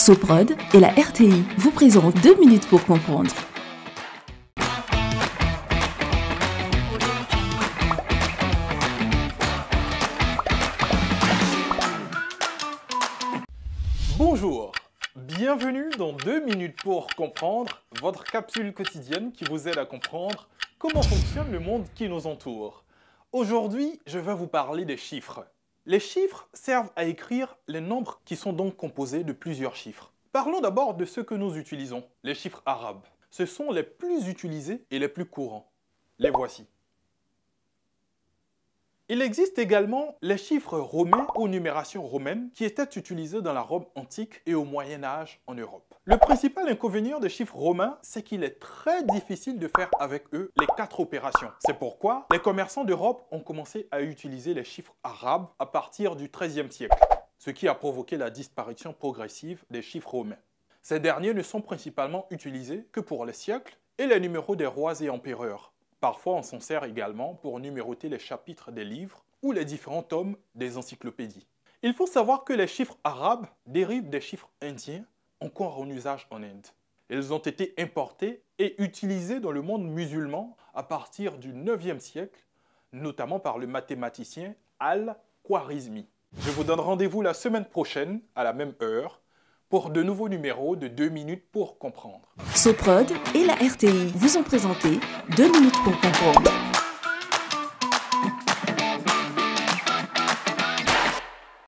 Soprod et la RTI vous présentent 2 minutes pour comprendre. Bonjour, bienvenue dans 2 minutes pour comprendre, votre capsule quotidienne qui vous aide à comprendre comment fonctionne le monde qui nous entoure. Aujourd'hui, je vais vous parler des chiffres. Les chiffres servent à écrire les nombres qui sont donc composés de plusieurs chiffres. Parlons d'abord de ceux que nous utilisons, les chiffres arabes. Ce sont les plus utilisés et les plus courants. Les voici. Il existe également les chiffres romains ou numération romaine qui étaient utilisés dans la Rome antique et au Moyen Âge en Europe. Le principal inconvénient des chiffres romains, c'est qu'il est très difficile de faire avec eux les 4 opérations. C'est pourquoi les commerçants d'Europe ont commencé à utiliser les chiffres arabes à partir du XIIIe siècle, ce qui a provoqué la disparition progressive des chiffres romains. Ces derniers ne sont principalement utilisés que pour les siècles et les numéros des rois et empereurs. Parfois, on s'en sert également pour numéroter les chapitres des livres ou les différents tomes des encyclopédies. Il faut savoir que les chiffres arabes dérivent des chiffres indiens encore en usage en Inde. Ils ont été importés et utilisés dans le monde musulman à partir du 9e siècle, notamment par le mathématicien Al-Khwarizmi. Je vous donne rendez-vous la semaine prochaine à la même heure pour de nouveaux numéros de 2 minutes pour comprendre. Soprod et la RTI vous ont présenté 2 minutes pour comprendre.